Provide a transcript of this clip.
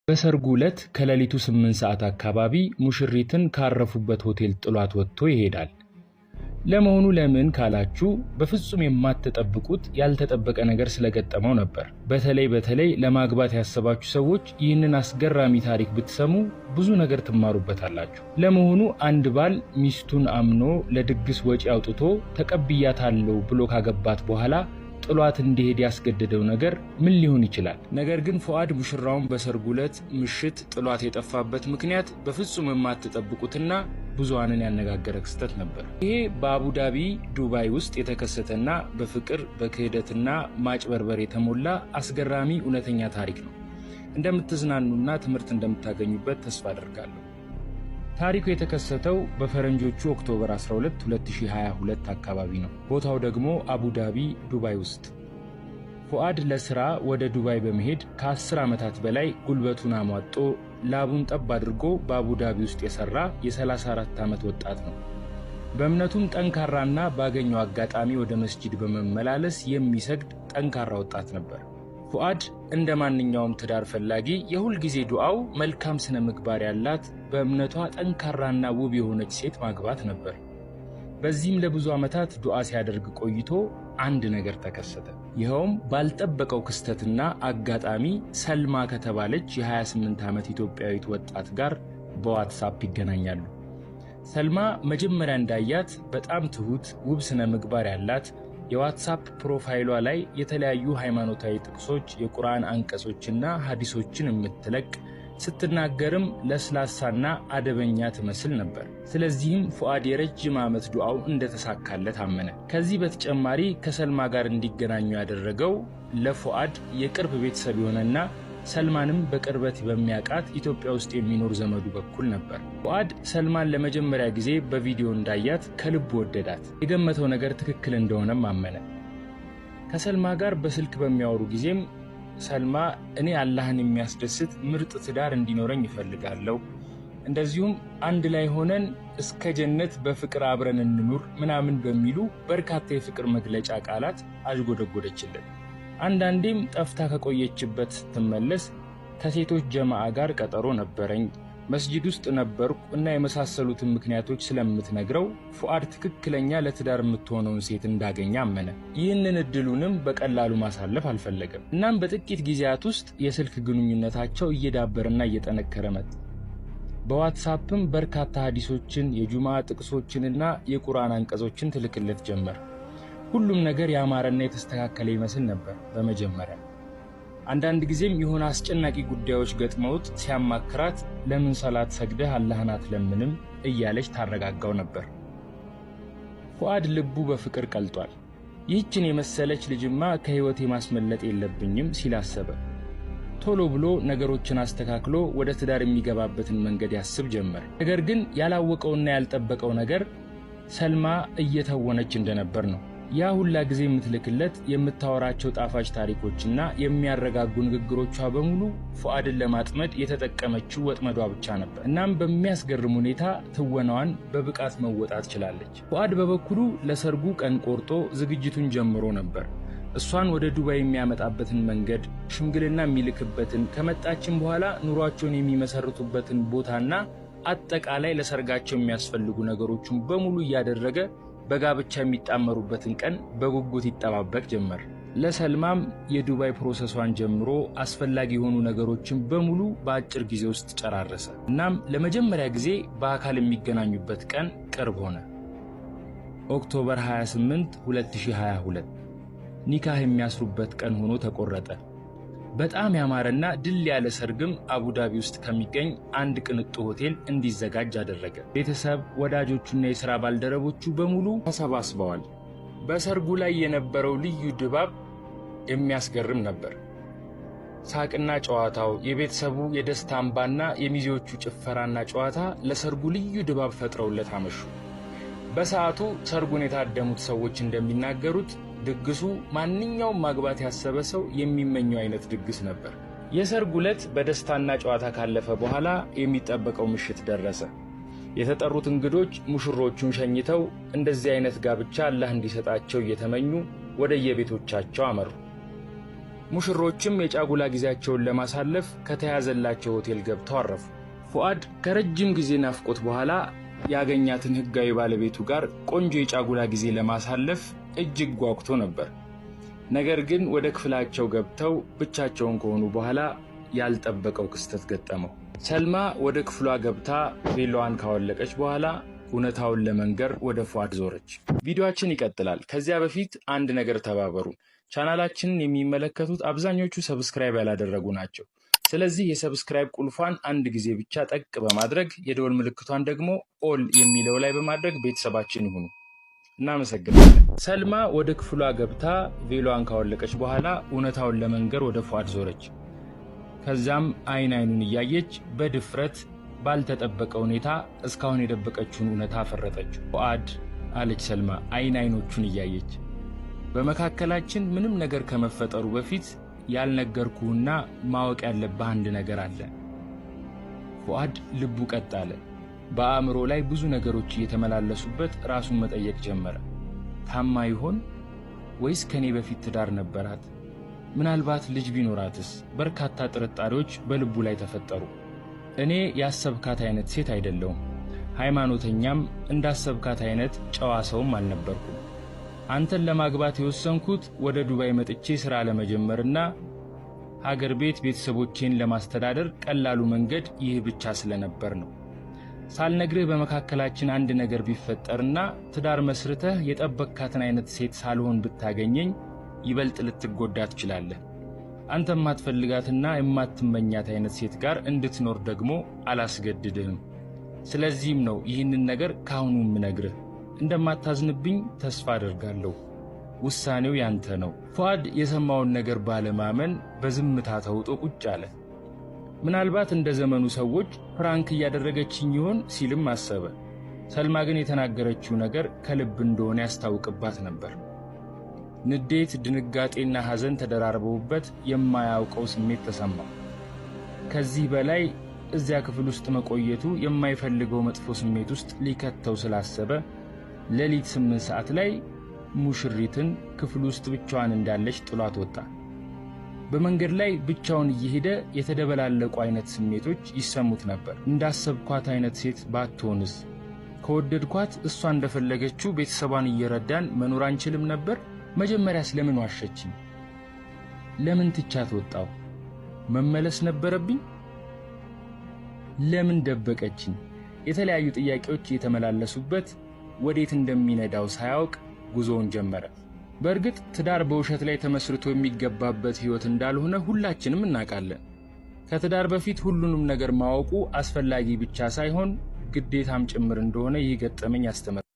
በሰርጉ ዕለት ከሌሊቱ 8 ሰዓት አካባቢ ሙሽሪትን ካረፉበት ሆቴል ጥሏት ወጥቶ ይሄዳል። ለመሆኑ ለምን ካላችሁ በፍጹም የማትጠብቁት ያልተጠበቀ ነገር ስለገጠመው ነበር። በተለይ ለማግባት ያሰባችሁ ሰዎች ይህንን አስገራሚ ታሪክ ብትሰሙ ብዙ ነገር ትማሩበታላችሁ። ለመሆኑ አንድ ባል ሚስቱን አምኖ ለድግስ ወጪ አውጥቶ ተቀብያታለሁ ብሎ ካገባት በኋላ ጥሏት እንዲሄድ ያስገደደው ነገር ምን ሊሆን ይችላል? ነገር ግን ፉአድ ሙሽራውን በሰርጉ ዕለት ምሽት ጥሏት የጠፋበት ምክንያት በፍጹም የማትጠብቁትና ብዙሃንን ያነጋገረ ክስተት ነበር። ይሄ በአቡዳቢ ዱባይ ውስጥ የተከሰተና በፍቅር በክህደትና ማጭበርበር የተሞላ አስገራሚ እውነተኛ ታሪክ ነው። እንደምትዝናኑና ትምህርት እንደምታገኙበት ተስፋ አደርጋለሁ። ታሪኩ የተከሰተው በፈረንጆቹ ኦክቶበር 12 2022 አካባቢ ነው። ቦታው ደግሞ አቡዳቢ ዱባይ ውስጥ። ፉአድ ለስራ ወደ ዱባይ በመሄድ ከ10 ዓመታት በላይ ጉልበቱን አሟጦ ላቡን ጠብ አድርጎ በአቡዳቢ ውስጥ የሰራ የ34 ዓመት ወጣት ነው። በእምነቱም ጠንካራና ባገኘው አጋጣሚ ወደ መስጂድ በመመላለስ የሚሰግድ ጠንካራ ወጣት ነበር። ፉአድ እንደ ማንኛውም ትዳር ፈላጊ የሁል ጊዜ ዱዓው መልካም ስነ ምግባር ያላት በእምነቷ ጠንካራና ውብ የሆነች ሴት ማግባት ነበር። በዚህም ለብዙ ዓመታት ዱዓ ሲያደርግ ቆይቶ አንድ ነገር ተከሰተ። ይኸውም ባልጠበቀው ክስተትና አጋጣሚ ሰልማ ከተባለች የ28 ዓመት ኢትዮጵያዊት ወጣት ጋር በዋትስአፕ ይገናኛሉ። ሰልማ መጀመሪያ እንዳያት በጣም ትሁት፣ ውብ ስነ ምግባር ያላት የዋትስአፕ ፕሮፋይሏ ላይ የተለያዩ ሃይማኖታዊ ጥቅሶች፣ የቁርአን አንቀጾችና ሐዲሶችን የምትለቅ ስትናገርም ለስላሳና አደበኛ ትመስል ነበር። ስለዚህም ፉአድ የረጅም ዓመት ዱዓው እንደተሳካለት አመነ። ከዚህ በተጨማሪ ከሰልማ ጋር እንዲገናኙ ያደረገው ለፉአድ የቅርብ ቤተሰብ የሆነና ሰልማንም በቅርበት በሚያውቃት ኢትዮጵያ ውስጥ የሚኖር ዘመዱ በኩል ነበር። ፉአድ ሰልማን ለመጀመሪያ ጊዜ በቪዲዮ እንዳያት ከልብ ወደዳት። የገመተው ነገር ትክክል እንደሆነም አመነ። ከሰልማ ጋር በስልክ በሚያወሩ ጊዜም ሰልማ እኔ አላህን የሚያስደስት ምርጥ ትዳር እንዲኖረኝ ይፈልጋለሁ፣ እንደዚሁም አንድ ላይ ሆነን እስከ ጀነት በፍቅር አብረን እንኑር ምናምን በሚሉ በርካታ የፍቅር መግለጫ ቃላት አዥጎደጎደችለት። አንዳንዴም ጠፍታ ከቆየችበት ስትመለስ ከሴቶች ጀማዓ ጋር ቀጠሮ ነበረኝ፣ መስጂድ ውስጥ ነበርኩ እና የመሳሰሉትን ምክንያቶች ስለምትነግረው ፉአድ ትክክለኛ ለትዳር የምትሆነውን ሴት እንዳገኘ አመነ። ይህንን እድሉንም በቀላሉ ማሳለፍ አልፈለገም። እናም በጥቂት ጊዜያት ውስጥ የስልክ ግንኙነታቸው እየዳበረና እየጠነከረ መጣ። በዋትስአፕም በርካታ ሐዲሶችን፣ የጁማ ጥቅሶችንና የቁርአን አንቀጾችን ትልክለት ጀመር። ሁሉም ነገር ያማረና የተስተካከለ ይመስል ነበር በመጀመሪያ። አንዳንድ ጊዜም የሆነ አስጨናቂ ጉዳዮች ገጥመውት ሲያማክራት ለምን ሰላት ሰግደህ አላህን አትለምንም እያለች ታረጋጋው ነበር። ፉአድ ልቡ በፍቅር ቀልጧል። ይህችን የመሰለች ልጅማ ከህይወቴ ማስመለጥ የለብኝም ሲል አሰበ። ቶሎ ብሎ ነገሮችን አስተካክሎ ወደ ትዳር የሚገባበትን መንገድ ያስብ ጀመር። ነገር ግን ያላወቀውና ያልጠበቀው ነገር ሰልማ እየተወነች እንደነበር ነው። ያ ሁላ ጊዜ የምትልክለት የምታወራቸው ጣፋጭ ታሪኮችና የሚያረጋጉ ንግግሮቿ በሙሉ ፉአድን ለማጥመድ የተጠቀመችው ወጥመዷ ብቻ ነበር። እናም በሚያስገርም ሁኔታ ትወናዋን በብቃት መወጣት ችላለች። ፉአድ በበኩሉ ለሰርጉ ቀን ቆርጦ ዝግጅቱን ጀምሮ ነበር። እሷን ወደ ዱባይ የሚያመጣበትን መንገድ፣ ሽምግልና የሚልክበትን፣ ከመጣችን በኋላ ኑሯቸውን የሚመሰርቱበትን ቦታና አጠቃላይ ለሰርጋቸው የሚያስፈልጉ ነገሮችን በሙሉ እያደረገ በጋብቻ የሚጣመሩበትን ቀን በጉጉት ይጠባበቅ ጀመር። ለሰልማም የዱባይ ፕሮሰሷን ጀምሮ አስፈላጊ የሆኑ ነገሮችን በሙሉ በአጭር ጊዜ ውስጥ ጨራረሰ። እናም ለመጀመሪያ ጊዜ በአካል የሚገናኙበት ቀን ቅርብ ሆነ። ኦክቶበር 28 2022 ኒካህ የሚያስሩበት ቀን ሆኖ ተቆረጠ። በጣም ያማረና ድል ያለ ሰርግም አቡዳቢ ውስጥ ከሚገኝ አንድ ቅንጡ ሆቴል እንዲዘጋጅ አደረገ። ቤተሰብ፣ ወዳጆቹና የሥራ ባልደረቦቹ በሙሉ ተሰባስበዋል። በሰርጉ ላይ የነበረው ልዩ ድባብ የሚያስገርም ነበር። ሳቅና ጨዋታው፣ የቤተሰቡ የደስታ አምባና የሚዜዎቹ ጭፈራና ጨዋታ ለሰርጉ ልዩ ድባብ ፈጥረውለት አመሹ። በሰዓቱ ሰርጉን የታደሙት ሰዎች እንደሚናገሩት ድግሱ ማንኛውም ማግባት ያሰበ ሰው የሚመኘው አይነት ድግስ ነበር። የሰርጉ ዕለት በደስታና ጨዋታ ካለፈ በኋላ የሚጠበቀው ምሽት ደረሰ። የተጠሩት እንግዶች ሙሽሮቹን ሸኝተው እንደዚህ አይነት ጋብቻ አላህ እንዲሰጣቸው እየተመኙ ወደ የቤቶቻቸው አመሩ። ሙሽሮችም የጫጉላ ጊዜያቸውን ለማሳለፍ ከተያዘላቸው ሆቴል ገብተው አረፉ። ፉአድ ከረጅም ጊዜ ናፍቆት በኋላ ያገኛትን ህጋዊ ባለቤቱ ጋር ቆንጆ የጫጉላ ጊዜ ለማሳለፍ እጅግ ጓጉቶ ነበር። ነገር ግን ወደ ክፍላቸው ገብተው ብቻቸውን ከሆኑ በኋላ ያልጠበቀው ክስተት ገጠመው። ሰልማ ወደ ክፍሏ ገብታ ቬሎዋን ካወለቀች በኋላ እውነታውን ለመንገር ወደ ፉአድ ዞረች። ቪዲዮአችን ይቀጥላል። ከዚያ በፊት አንድ ነገር ተባበሩን። ቻናላችንን የሚመለከቱት አብዛኞቹ ሰብስክራይብ ያላደረጉ ናቸው። ስለዚህ የሰብስክራይብ ቁልፏን አንድ ጊዜ ብቻ ጠቅ በማድረግ የደወል ምልክቷን ደግሞ ኦል የሚለው ላይ በማድረግ ቤተሰባችን ይሁኑ። እናመሰግናለን። ሰልማ ወደ ክፍሏ ገብታ ቬሎዋን ካወለቀች በኋላ እውነታውን ለመንገር ወደ ፉአድ ዞረች። ከዛም አይኑን እያየች በድፍረት ባልተጠበቀ ሁኔታ እስካሁን የደበቀችውን እውነታ አፈረጠችው። ፉአድ አለች ሰልማ አይኖቹን እያየች፣ በመካከላችን ምንም ነገር ከመፈጠሩ በፊት ያልነገርኩህና ማወቅ ያለብህ አንድ ነገር አለ። ፉአድ ልቡ ቀጥ አለ። በአእምሮ ላይ ብዙ ነገሮች እየተመላለሱበት ራሱን መጠየቅ ጀመረ። ታማ ይሆን ወይስ ከኔ በፊት ትዳር ነበራት? ምናልባት ልጅ ቢኖራትስ? በርካታ ጥርጣሬዎች በልቡ ላይ ተፈጠሩ። እኔ ያሰብካት አይነት ሴት አይደለሁም። ሃይማኖተኛም እንዳሰብካት አይነት ጨዋ ሰውም አልነበርኩም። አንተን ለማግባት የወሰንኩት ወደ ዱባይ መጥቼ ሥራ ለመጀመርና ሀገር ቤት ቤተሰቦቼን ለማስተዳደር ቀላሉ መንገድ ይህ ብቻ ስለነበር ነው። ሳልነግርህ በመካከላችን አንድ ነገር ቢፈጠርና ትዳር መስርተህ የጠበቅካትን አይነት ሴት ሳልሆን ብታገኘኝ ይበልጥ ልትጎዳ ትችላለህ። አንተ የማትፈልጋትና የማትመኛት አይነት ሴት ጋር እንድትኖር ደግሞ አላስገድድህም። ስለዚህም ነው ይህንን ነገር ካሁኑ የምነግርህ። እንደማታዝንብኝ ተስፋ አደርጋለሁ። ውሳኔው ያንተ ነው። ፉአድ የሰማውን ነገር ባለማመን በዝምታ ተውጦ ቁጭ አለ። ምናልባት እንደ ዘመኑ ሰዎች ፍራንክ እያደረገችኝ ይሆን ሲልም አሰበ። ሰልማ ግን የተናገረችው ነገር ከልብ እንደሆነ ያስታውቅባት ነበር። ንዴት፣ ድንጋጤና ሐዘን ተደራርበውበት የማያውቀው ስሜት ተሰማው። ከዚህ በላይ እዚያ ክፍል ውስጥ መቆየቱ የማይፈልገው መጥፎ ስሜት ውስጥ ሊከተው ስላሰበ ሌሊት 8 ሰዓት ላይ ሙሽሪትን ክፍል ውስጥ ብቻዋን እንዳለች ጥሏት ወጣ። በመንገድ ላይ ብቻውን እየሄደ የተደበላለቁ አይነት ስሜቶች ይሰሙት ነበር። እንዳሰብኳት አይነት ሴት ባትሆንስ? ከወደድኳት እሷ እንደፈለገችው ቤተሰቧን እየረዳን መኖር አንችልም ነበር? መጀመሪያስ ለምን ዋሸችኝ? ለምን ትቻት ወጣው? መመለስ ነበረብኝ? ለምን ደበቀችኝ? የተለያዩ ጥያቄዎች እየተመላለሱበት ወዴት እንደሚነዳው ሳያውቅ ጉዞውን ጀመረ። በእርግጥ ትዳር በውሸት ላይ ተመስርቶ የሚገባበት ህይወት እንዳልሆነ ሁላችንም እናውቃለን። ከትዳር በፊት ሁሉንም ነገር ማወቁ አስፈላጊ ብቻ ሳይሆን ግዴታም ጭምር እንደሆነ ይህ ገጠመኝ ያስተምራል።